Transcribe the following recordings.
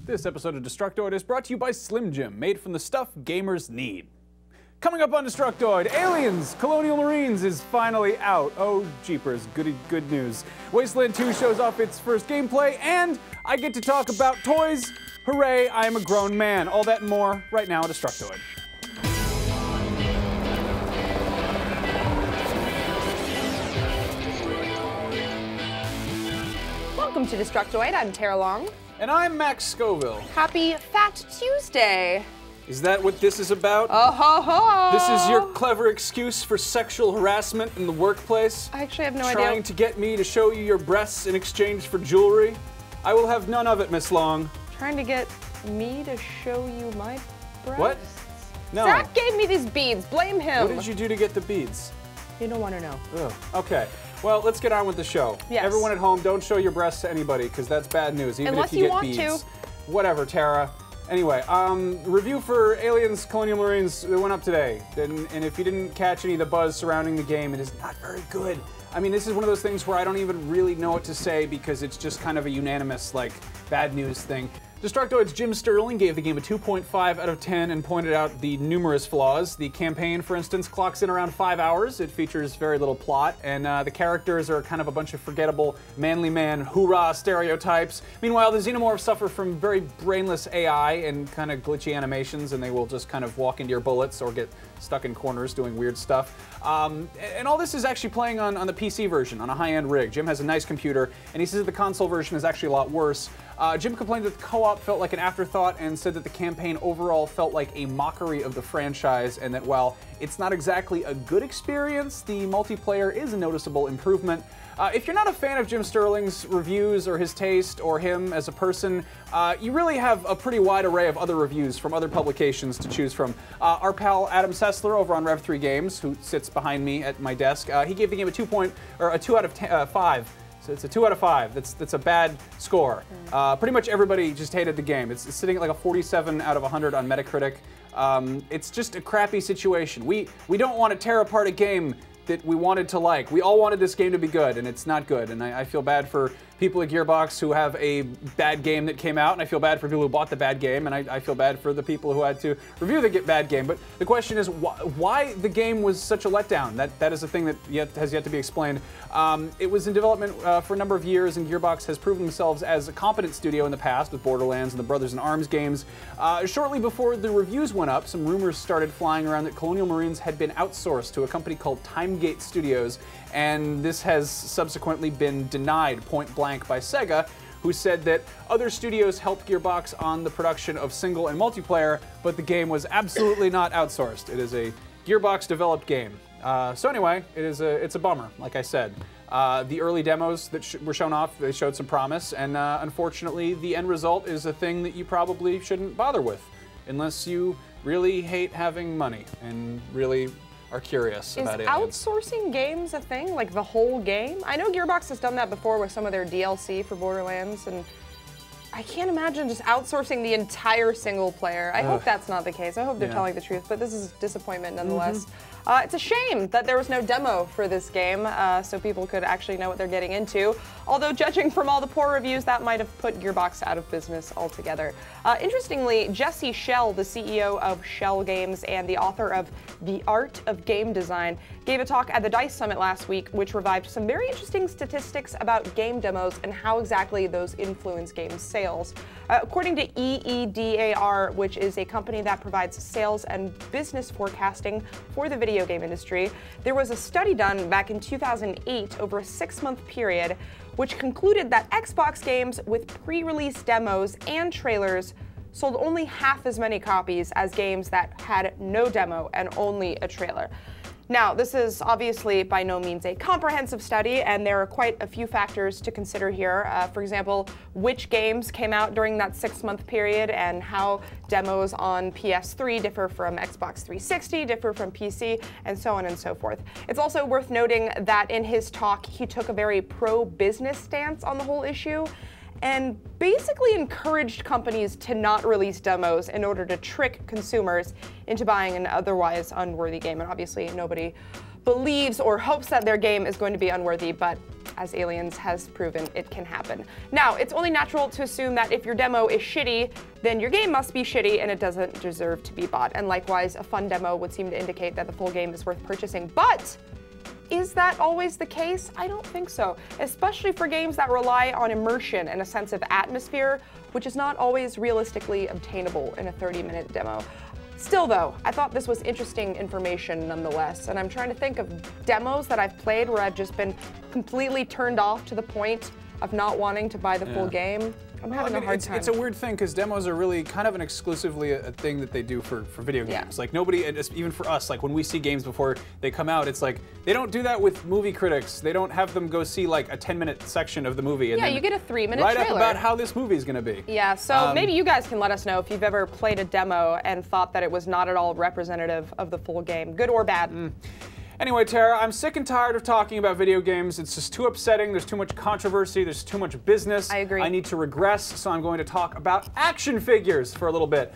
This episode of Destructoid is brought to you by Slim Jim, made from the stuff gamers need. Coming up on Destructoid, Aliens! Colonial Marines is finally out. Oh, jeepers, good news. Wasteland 2 shows off its first gameplay, and I get to talk about toys. Hooray, I am a grown man. All that and more right now on Destructoid. Welcome to Destructoid. I'm Tara Long. And I'm Max Scoville. Happy Fat Tuesday. Is that what this is about? Oh ho ho! This is your clever excuse for sexual harassment in the workplace? I actually have no idea. Trying to get me to show you your breasts in exchange for jewelry? I will have none of it, Miss Long. Trying to get me to show you my breasts? What? No. Zach gave me these beads. Blame him. What did you do to get the beads? You don't want to know. Ugh. Okay. Well, let's get on with the show. Yes. Everyone at home, don't show your breasts to anybody, because that's bad news, even Unless if you get want beads. to. Whatever, Tara. Anyway, review for Aliens Colonial Marines that went up today. And if you didn't catch any of the buzz surrounding the game, it is not very good. I mean, this is one of those things where I don't even really know what to say because it's just kind of a unanimous, like, bad news thing. Destructoid's Jim Sterling gave the game a 2.5 out of 10 and pointed out the numerous flaws. The campaign, for instance, clocks in around 5 hours. It features very little plot, and the characters are kind of a bunch of forgettable manly man hoorah stereotypes. Meanwhile, the xenomorphs suffer from very brainless AI and kind of glitchy animations, and they will just kind of walk into your bullets or get stuck in corners doing weird stuff. And all this is actually playing on the PC version, on a high-end rig. Jim has a nice computer, and he says that the console version is actually a lot worse. Jim complained that the co-op felt like an afterthought and said that the campaign overall felt like a mockery of the franchise, and that while it's not exactly a good experience, the multiplayer is a noticeable improvement. If you're not a fan of Jim Sterling's reviews or his taste or him as a person, you really have a pretty wide array of other reviews from other publications to choose from. Our pal Adam Sessler over on Rev3 Games, who sits behind me at my desk, he gave the game a 2 out of 5. So it's a 2 out of 5. That's a bad score. Pretty much everybody just hated the game. It's sitting at like a 47 out of 100 on Metacritic. It's just a crappy situation. We don't want to tear apart a game that we wanted to like. We all wanted this game to be good, and it's not good. And I feel bad for people at Gearbox who have a bad game that came out, and I feel bad for people who bought the bad game, and I feel bad for the people who had to review the bad game. But the question is why the game was such a letdown. That is a thing that has yet to be explained. It was in development for a number of years, and Gearbox has proven themselves as a competent studio in the past with Borderlands and the Brothers in Arms games. Shortly before the reviews went up, some rumors started flying around that Colonial Marines had been outsourced to a company called Timegate Studios, and this has subsequently been denied point blank by SEGA, who said that other studios helped Gearbox on the production of single and multiplayer, but the game was absolutely not outsourced. It is a Gearbox developed game. So anyway, it's a bummer, like I said. The early demos that were shown off, they showed some promise, and unfortunately the end result is a thing that you probably shouldn't bother with, unless you really hate having money and really are curious about it. Is outsourcing games a thing? Like the whole game? I know Gearbox has done that before with some of their DLC for Borderlands, and I can't imagine just outsourcing the entire single player. I hope that's not the case. I hope they're telling the truth, but this is disappointment nonetheless. It's a shame that there was no demo for this game, so people could actually know what they're getting into. Although, judging from all the poor reviews, that might have put Gearbox out of business altogether. Interestingly, Jesse Schell, the CEO of Schell Games and the author of The Art of Game Design, gave a talk at the DICE Summit last week, which revived some very interesting statistics about game demos and how exactly those influence game sales. According to EEDAR, which is a company that provides sales and business forecasting for the video game industry, there was a study done back in 2008 over a 6-month period, which concluded that Xbox games with pre-release demos and trailers sold only half as many copies as games that had no demo and only a trailer. Now, this is obviously by no means a comprehensive study, and there are quite a few factors to consider here. For example, which games came out during that 6-month period and how demos on PS3 differ from Xbox 360, differ from PC, and so on and so forth. It's also worth noting that in his talk, he took a very pro-business stance on the whole issue, and basically encouraged companies to not release demos in order to trick consumers into buying an otherwise unworthy game. And obviously nobody believes or hopes that their game is going to be unworthy, but as Aliens has proven it can happen. Now, it's only natural to assume that if your demo is shitty, then your game must be shitty and it doesn't deserve to be bought. And likewise, a fun demo would seem to indicate that the full game is worth purchasing. But is that always the case? I don't think so, especially for games that rely on immersion and a sense of atmosphere, which is not always realistically obtainable in a 30-minute demo. Still though, I thought this was interesting information nonetheless, and I'm trying to think of demos that I've played where I've just been completely turned off to the point of not wanting to buy the full game. I'm having a hard time. It's a weird thing because demos are really kind of an exclusively a thing that they do for video games. Like nobody, even for us, like when we see games before they come out, it's like they don't do that with movie critics. They don't have them go see like a 10-minute section of the movie. And yeah, you get a 3-minute write trailer. up about how this movie is going to be. Yeah, so maybe you guys can let us know if you've ever played a demo and thought that it was not at all representative of the full game, good or bad. Anyway, Tara, I'm sick and tired of talking about video games. It's just too upsetting. There's too much controversy. There's too much business. I agree. I need to regress, so I'm going to talk about action figures for a little bit.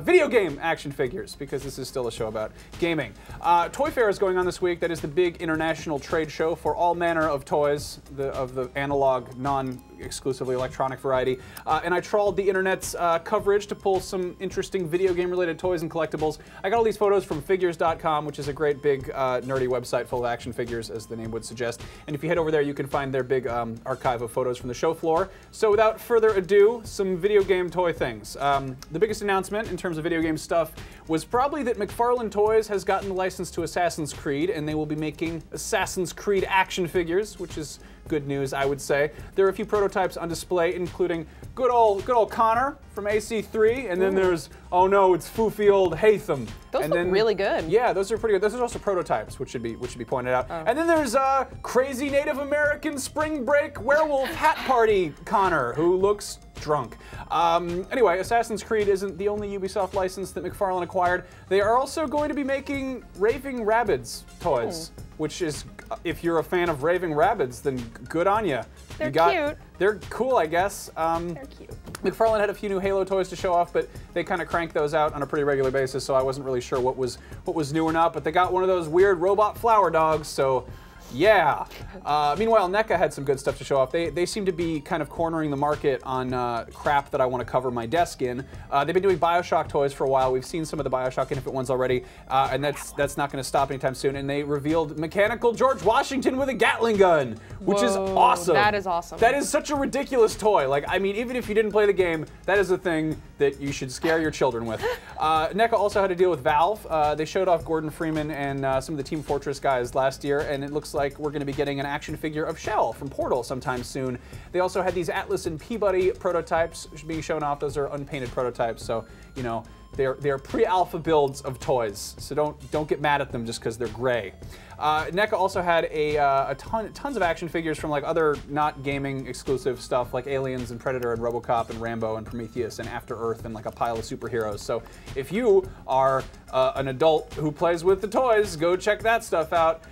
Video game action figures, because this is still a show about gaming. Toyfair is going on this week. That is the big international trade show for all manner of toys, of the analog, non-exclusively electronic variety. And I trawled the internet's coverage to pull some interesting video game-related toys and collectibles. I got all these photos from figures.com, which is a great big nerdy website full of action figures, as the name would suggest. And if you head over there, you can find their big archive of photos from the show floor. So without further ado, some video game toy things. The biggest announcement in terms of video game stuff was probably that McFarlane Toys has gotten the license to Assassin's Creed, and they will be making Assassin's Creed action figures, which is good news, I would say. There are a few prototypes on display, including good old Connor from AC3, and then there's, oh no, it's foofy old Hatham. Those look really good. Yeah, those are pretty good. Those are also prototypes, which should be pointed out. And then there's crazy Native American spring break werewolf hat party Connor, who looks drunk. Anyway, Assassin's Creed isn't the only Ubisoft license that McFarlane acquired. They are also going to be making Raving Rabbids toys, which is, if you're a fan of Raving Rabbids, then good on you. They're cute. They're cool, I guess. They're cute. McFarlane had a few new Halo toys to show off, but they kind of crank those out on a pretty regular basis, so I wasn't really sure what was new or not. But they got one of those weird robot flower dogs, so yeah. Meanwhile, NECA had some good stuff to show off. They seem to be kind of cornering the market on crap that I want to cover my desk in. They've been doing BioShock toys for a while. We've seen some of the BioShock Infinite ones already, and that's not going to stop anytime soon. And they revealed mechanical George Washington with a Gatling gun, which is awesome. That is awesome. That is such a ridiculous toy. Like, I mean, even if you didn't play the game, that is a thing that you should scare your children with. NECA also had to deal with Valve. They showed off Gordon Freeman and some of the Team Fortress guys last year, and it looks like we're going to be getting an action figure of Schell from Portal sometime soon. They also had these Atlas and Peabody prototypes being shown off. Those are unpainted prototypes, so you know they're pre-alpha builds of toys. So don't get mad at them just because they're gray. NECA also had tons of action figures from like other not gaming exclusive stuff like Aliens and Predator and RoboCop and Rambo and Prometheus and After Earth and like a pile of superheroes. So if you are an adult who plays with the toys, go check that stuff out.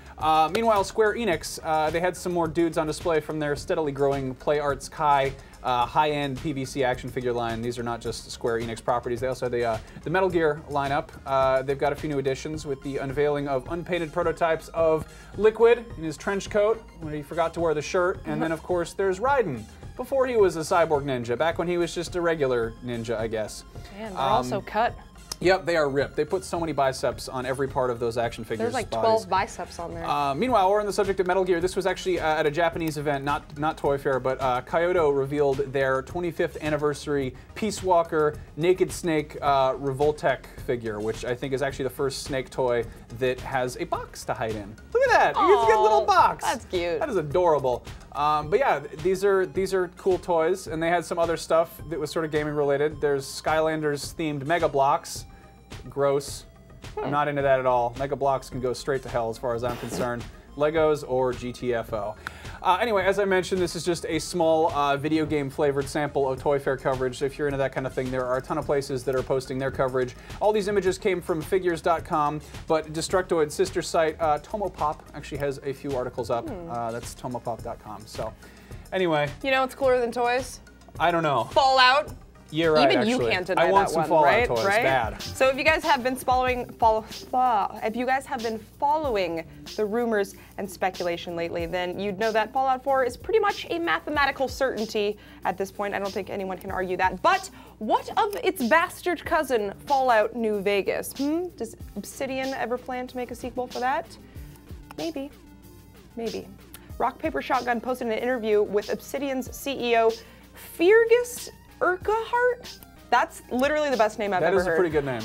Meanwhile, Square Enix, they had some more dudes on display from their steadily growing Play Arts Kai high-end PVC action figure line. These are not just Square Enix properties. They also have the Metal Gear lineup. They've got a few new additions with the unveiling of unpainted prototypes of Liquid in his trench coat when he forgot to wear the shirt. And then, of course, there's Raiden, before he was a cyborg ninja, back when he was just a regular ninja, I guess. Man, they're also cut. Yep, they are ripped. They put so many biceps on every part of those action figures' There's like bodies. 12 biceps on there. Meanwhile, we're on the subject of Metal Gear. This was actually at a Japanese event, not Toyfair, but Kyoto revealed their 25th anniversary Peace Walker Naked Snake Revoltech figure, which I think is actually the first Snake toy that has a box to hide in. Look at that! Aww, You get a little box. That's cute. That is adorable. But yeah, these are cool toys, and they had some other stuff that was sort of gaming related. There's Skylanders themed Mega Blocks. Gross. I'm not into that at all. Mega Blocks can go straight to hell as far as I'm concerned. Legos or GTFO. Anyway, as I mentioned, this is just a small video game flavored sample of Toyfair coverage. So if you're into that kind of thing, there are a ton of places that are posting their coverage. All these images came from figures.com, but Destructoid's sister site, Tomopop, actually has a few articles up. That's tomopop.com. So anyway. You know what's cooler than toys? I don't know. Fallout. You're right, Even you actually. can't deny I want that some one, Fallout right? toys, Right? bad. So if you guys have been following the rumors and speculation lately, then you'd know that Fallout 4 is pretty much a mathematical certainty at this point. I don't think anyone can argue that. But what of its bastard cousin, Fallout New Vegas? Does Obsidian ever plan to make a sequel for that? Maybe. Maybe. Rock Paper Shotgun posted an interview with Obsidian's CEO, Fergus Urquhart. That's literally the best name I've ever heard. That is a pretty good name.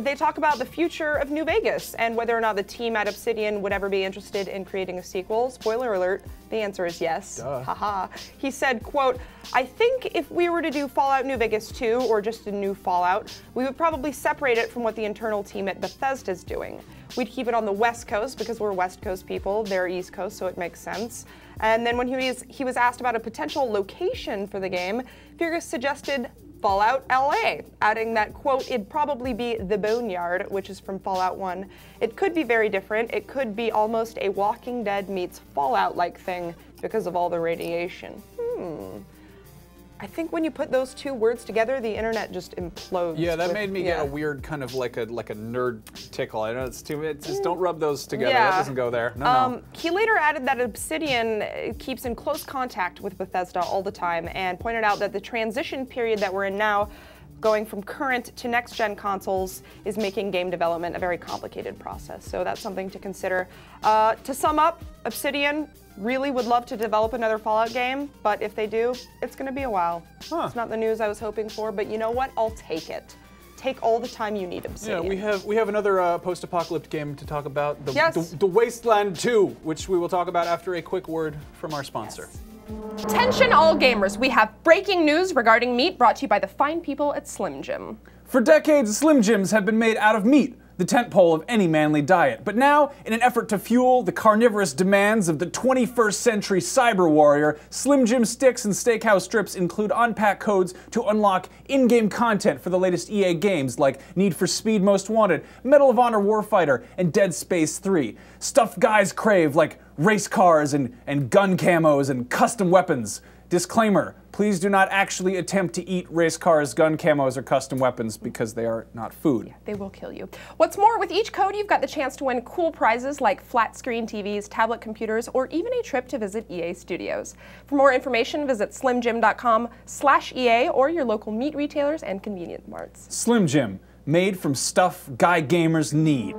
They talk about the future of New Vegas and whether or not the team at Obsidian would ever be interested in creating a sequel. Spoiler alert, the answer is yes. Duh. Haha. He said, quote, "I think if we were to do Fallout New Vegas 2 or just a new Fallout, we would probably separate it from what the internal team at Bethesda is doing. We'd keep it on the West Coast because we're West Coast people, they're East Coast, so it makes sense." And then when he was asked about a potential location for the game, Fergus suggested Fallout LA, adding that, quote, "It'd probably be the Boneyard," which is from Fallout 1. "It could be very different. It could be almost a Walking Dead meets Fallout-like thing because of all the radiation." I think when you put those two words together, the internet just implodes. Yeah, that made me get a weird kind of like a nerd tickle. I know it's just don't rub those together. Yeah. That doesn't go there. No. He later added that Obsidian keeps in close contact with Bethesda all the time and pointed out that the transition period that we're in now, going from current to next-gen consoles, is making game development a very complicated process. So that's something to consider. To sum up, Obsidian really would love to develop another Fallout game, but if they do, it's going to be a while. It's not the news I was hoping for, but you know what? I'll take it. Take all the time you need, Obsidian. Yeah, we have another post-apocalyptic game to talk about, Yes. the Wasteland 2, which we will talk about after a quick word from our sponsor. Yes. Attention all gamers, we have breaking news regarding meat brought to you by the fine people at Slim Jim. For decades, Slim Jims have been made out of meat, the tentpole of any manly diet. But now, in an effort to fuel the carnivorous demands of the 21st century cyber warrior, Slim Jim sticks and steakhouse strips include on-pack codes to unlock in-game content for the latest EA games like Need for Speed Most Wanted, Medal of Honor Warfighter, and Dead Space 3. Stuff guys crave like race cars and gun camos and custom weapons. Disclaimer, please do not actually attempt to eat race cars, gun camos, or custom weapons because they are not food. Yeah, they will kill you. What's more, with each code, you've got the chance to win cool prizes like flat screen TVs, tablet computers, or even a trip to visit EA Studios. For more information, visit slimjim.com/EA or your local meat retailers and convenience marts. Slim Jim, made from stuff guy gamers need.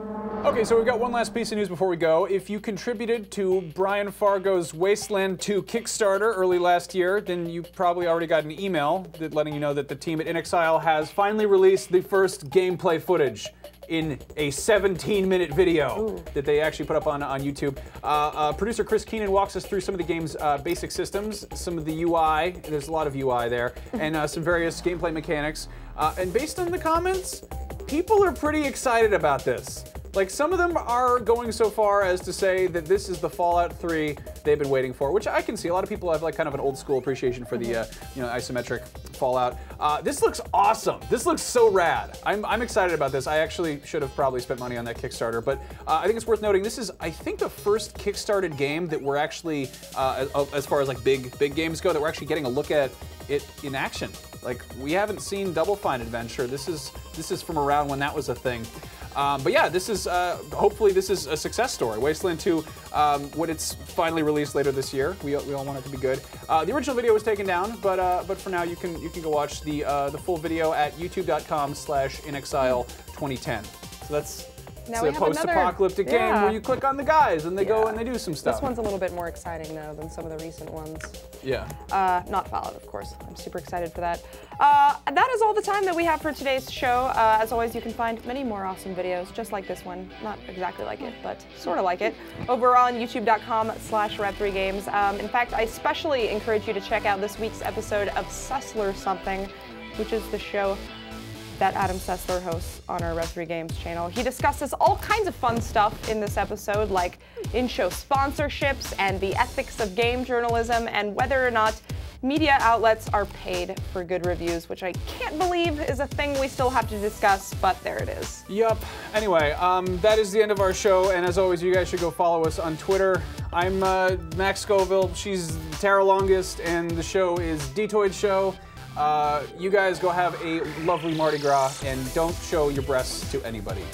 Okay, so we've got one last piece of news before we go. If you contributed to Brian Fargo's Wasteland 2 Kickstarter early last year, then you probably already got an email letting you know that the team at inXile has finally released the first gameplay footage in a 17-minute video that they actually put up on YouTube. Producer Chris Keenan walks us through some of the game's basic systems, some of the UI, there's a lot of UI there, and some various gameplay mechanics. And based on the comments, people are pretty excited about this. Like, some of them are going so far as to say that this is the Fallout 3 they've been waiting for, which I can see. A lot of people have like kind of an old school appreciation for the isometric Fallout. This looks awesome. This looks so rad. I'm excited about this. I actually should have probably spent money on that Kickstarter, but I think it's worth noting this is, I think, the first Kickstarted game that we're actually, as far as like big games go, that we're actually getting a look at it in action. Like, we haven't seen Double Fine Adventure. This is from around when that was a thing. But yeah, this is, hopefully this is a success story. Wasteland 2, when it's finally released later this year, we all want it to be good. The original video was taken down, but for now you can go watch the full video at youtube.com/inexile2010. So that's a post-apocalyptic game where you click on the guys and they go and they do some stuff. This one's a little bit more exciting though than some of the recent ones. Yeah. Not Fallout, of course. I'm super excited for that. That is all the time that we have for today's show. As always, you can find many more awesome videos just like this one. Not exactly like it, but sort of like it. Over on youtube.com/red3games. In fact, I especially encourage you to check out this week's episode of Sessler Something, which is the show that Adam Sessler hosts on our Red3 Games channel. He discusses all kinds of fun stuff in this episode, like in-show sponsorships and the ethics of game journalism and whether or not media outlets are paid for good reviews, which I can't believe is a thing we still have to discuss, but there it is. Yup. Anyway, that is the end of our show, and as always, you guys should go follow us on Twitter. I'm Max Scoville, she's Tara Longest, and the show is Detoid Show. You guys go have a lovely Mardi Gras and don't show your breasts to anybody.